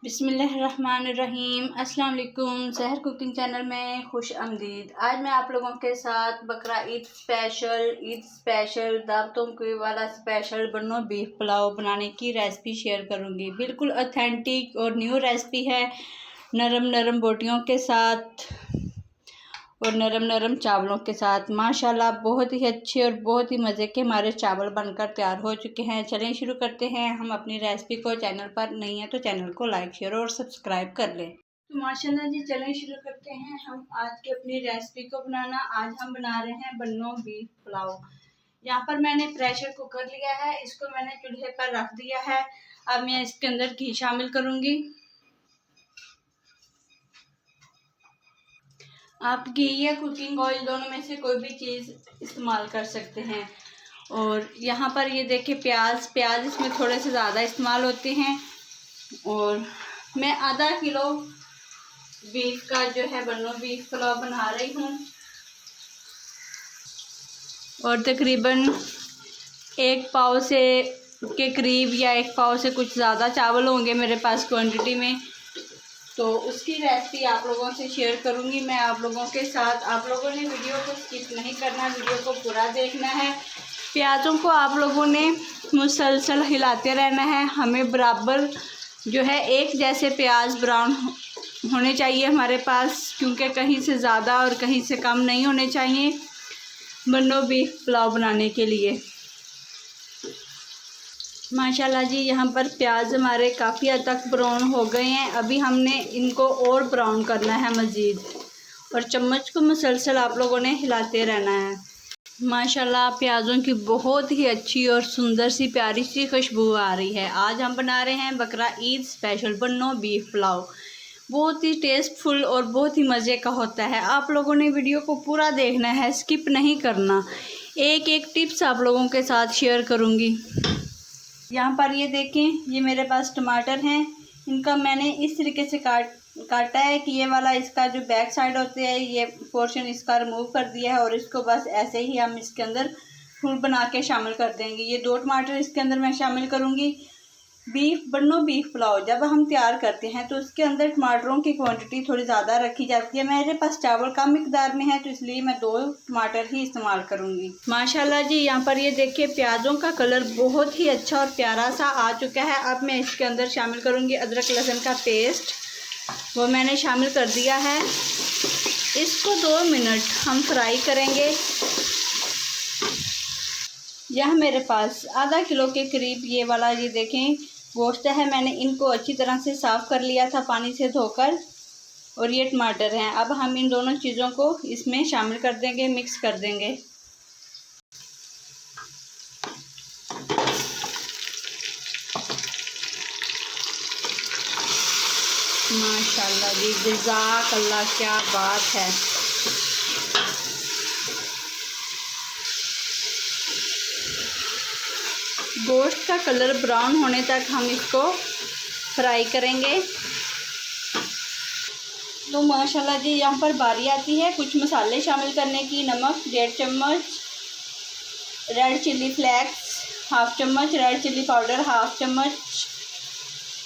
बिस्मिल्लाहिर्रहमानिर्रहीम। अस्सलाम वालेकुम। सहर कुकिंग चैनल में खुश आमदीद। आज मैं आप लोगों के साथ बकरा ईद स्पेशल दावतों के वाला स्पेशल बनो बीफ पुलाव बनाने की रेसिपी शेयर करूंगी। बिल्कुल ऑथेंटिक और न्यू रेसिपी है। नरम नरम बोटियों के साथ और नरम नरम चावलों के साथ माशाल्लाह बहुत ही अच्छे और बहुत ही मज़े के हमारे चावल बनकर तैयार हो चुके हैं। चलें शुरू करते हैं हम अपनी रेसिपी को। चैनल पर नहीं है तो चैनल को लाइक शेयर और सब्सक्राइब कर लें। तो माशाल्लाह जी चलें शुरू करते हैं हम आज की अपनी रेसिपी को बनाना। आज हम बना रहे हैं बन्नो बीफ पुलाव। यहाँ पर मैंने प्रेशर कुकर लिया है, इसको मैंने चूल्हे पर रख दिया है। अब मैं इसके अंदर घी शामिल करूँगी। आप घी या कुकिंग ऑयल दोनों में से कोई भी चीज़ इस्तेमाल कर सकते हैं। और यहाँ पर ये देखिए प्याज इसमें थोड़े से ज़्यादा इस्तेमाल होते हैं। और मैं आधा किलो बीफ का जो है बन्नो बीफ पुलाव बना रही हूँ। और तकरीबन एक पाव से के करीब या एक पाव से कुछ ज़्यादा चावल होंगे मेरे पास क्वांटिटी में, तो उसकी रेसिपी आप लोगों से शेयर करूंगी मैं आप लोगों के साथ। आप लोगों ने वीडियो को स्किप नहीं करना, वीडियो को पूरा देखना है। प्याज़ों को आप लोगों ने मुसलसल हिलाते रहना है। हमें बराबर जो है एक जैसे प्याज ब्राउन होने चाहिए हमारे पास, क्योंकि कहीं से ज़्यादा और कहीं से कम नहीं होने चाहिए बन्नो बीफ पुलाव बनाने के लिए। माशाल्लाह जी यहाँ पर प्याज हमारे काफ़ी हद तक ब्राउन हो गए हैं। अभी हमने इनको और ब्राउन करना है मज़ीद, और चम्मच को मुसलसल आप लोगों ने हिलाते रहना है। माशाल्लाह प्याज़ों की बहुत ही अच्छी और सुंदर सी प्यारी सी खुशबू आ रही है। आज हम बना रहे हैं बकरा ईद स्पेशल बन्नो बीफ पुलाव। बहुत ही टेस्टफुल और बहुत ही मज़े का होता है। आप लोगों ने वीडियो को पूरा देखना है, स्किप नहीं करना। एक एक टिप्स आप लोगों के साथ शेयर करूँगी। यहाँ पर ये देखें, ये मेरे पास टमाटर हैं। इनका मैंने इस तरीके से काटा है कि ये वाला इसका जो बैक साइड होते है ये पोर्शन इसका रिमूव कर दिया है। और इसको बस ऐसे ही हम इसके अंदर फूल बना के शामिल कर देंगे। ये 2 टमाटर इसके अंदर मैं शामिल करूँगी। बन्नो बीफ पुलाव जब हम तैयार करते हैं तो उसके अंदर टमाटरों की क्वांटिटी थोड़ी ज़्यादा रखी जाती है। मेरे पास चावल कम मिकदार में है तो इसलिए मैं 2 टमाटर ही इस्तेमाल करूँगी। माशाल्लाह जी यहाँ पर ये देखिए प्याज़ों का कलर बहुत ही अच्छा और प्यारा सा आ चुका है। अब मैं इसके अंदर शामिल करूँगी अदरक लहसुन का पेस्ट, वो मैंने शामिल कर दिया है। इसको 2 मिनट हम फ्राई करेंगे। यह मेरे पास आधा किलो के करीब ये वाला ये देखें गोश्त है। मैंने इनको अच्छी तरह से साफ़ कर लिया था पानी से धोकर। और ये टमाटर हैं। अब हम इन दोनों चीज़ों को इसमें शामिल कर देंगे, मिक्स कर देंगे। माशाल्लाह जी जज़ाकल्लाह, क्या बात है। गोश्त का कलर ब्राउन होने तक हम इसको फ्राई करेंगे। तो माशाल्लाह जी यहाँ पर बारी आती है कुछ मसाले शामिल करने की। नमक 1.5 चम्मच, रेड चिल्ली फ्लेक्स 1/2 चम्मच, रेड चिल्ली पाउडर 1/2 चम्मच,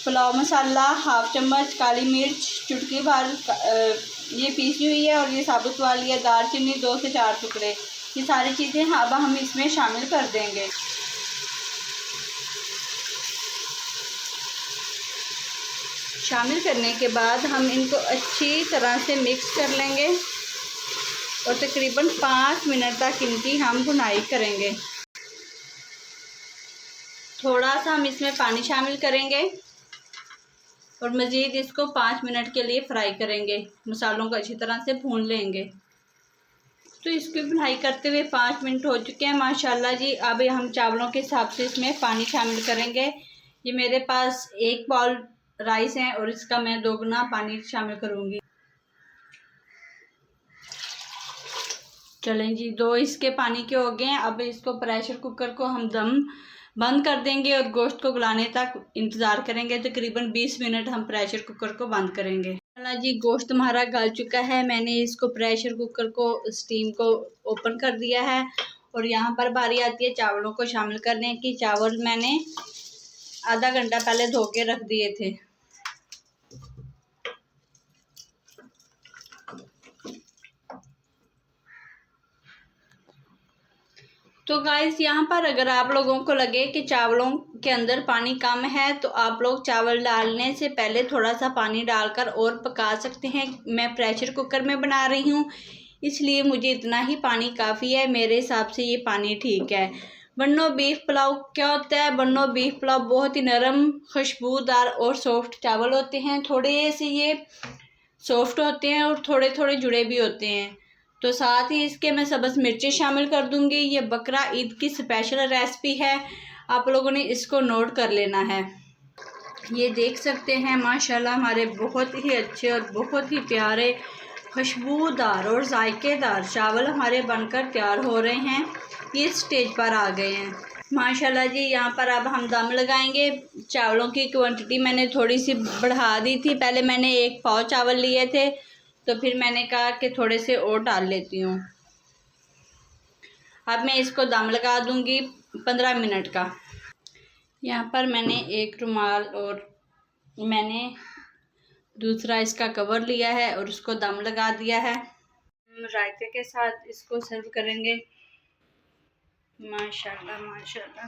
पुलाव मसाला 1/2 चम्मच, काली मिर्च चुटकी भर ये पीसी हुई है। और ये साबुत वाली है दालचीनी 2 से 4 टुकड़े। ये सारी चीज़ें अब हम इसमें शामिल कर देंगे। शामिल करने के बाद हम इनको अच्छी तरह से मिक्स कर लेंगे और तकरीबन 5 मिनट तक इनकी हम भुनाई करेंगे। थोड़ा सा हम इसमें पानी शामिल करेंगे और मज़ीद इसको 5 मिनट के लिए फ्राई करेंगे। मसालों को अच्छी तरह से भून लेंगे। तो इसकी भुनाई करते हुए 5 मिनट हो चुके हैं माशाल्लाह जी। अब हम चावलों के हिसाब से इसमें पानी शामिल करेंगे। ये मेरे पास 1 बाउल राइस है और इसका मैं 2 गुना पानी शामिल करूँगी। चलें जी 2 इसके पानी के हो गए हैं। अब इसको प्रेशर कुकर को हम दम बंद कर देंगे और गोश्त को गलाने तक इंतज़ार करेंगे। तकरीबन 20 मिनट हम प्रेशर कुकर को बंद करेंगे। जी गोश्त हमारा गल चुका है। मैंने इसको प्रेशर कुकर को स्टीम को ओपन कर दिया है। और यहाँ पर बारी आती है चावलों को शामिल करने की। चावल मैंने आधा घंटा पहले धो के रख दिए थे। तो गाइस यहाँ पर अगर आप लोगों को लगे कि चावलों के अंदर पानी कम है तो आप लोग चावल डालने से पहले थोड़ा सा पानी डालकर और पका सकते हैं। मैं प्रेशर कुकर में बना रही हूँ, इसलिए मुझे इतना ही पानी काफ़ी है। मेरे हिसाब से ये पानी ठीक है। बन्नो बीफ पुलाव क्या होता है? बन्नो बीफ पुलाव बहुत ही नरम, खुशबूदार और सॉफ्ट चावल होते हैं। थोड़े से ये सॉफ्ट होते हैं और थोड़े थोड़े जुड़े भी होते हैं। तो साथ ही इसके मैं सब्ज़ मिर्ची शामिल कर दूंगी। ये बकरा ईद की स्पेशल रेसिपी है, आप लोगों ने इसको नोट कर लेना है। ये देख सकते हैं माशाल्लाह हमारे बहुत ही अच्छे और बहुत ही प्यारे खुशबूदार और जायकेदार चावल हमारे बनकर तैयार हो रहे हैं। ये स्टेज पर आ गए हैं माशाल्लाह जी। यहाँ पर अब हम दम लगाएंगे। चावलों की क्वांटिटी मैंने थोड़ी सी बढ़ा दी थी। पहले मैंने 1 पाव चावल लिए थे, तो फिर मैंने कहा कि थोड़े से और डाल लेती हूँ। अब मैं इसको दम लगा दूँगी 15 मिनट का। यहाँ पर मैंने एक रुमाल और मैंने दूसरा इसका कवर लिया है और उसको दम लगा दिया है। रायते के साथ इसको सर्व करेंगे। माशाल्लाह माशाल्लाह।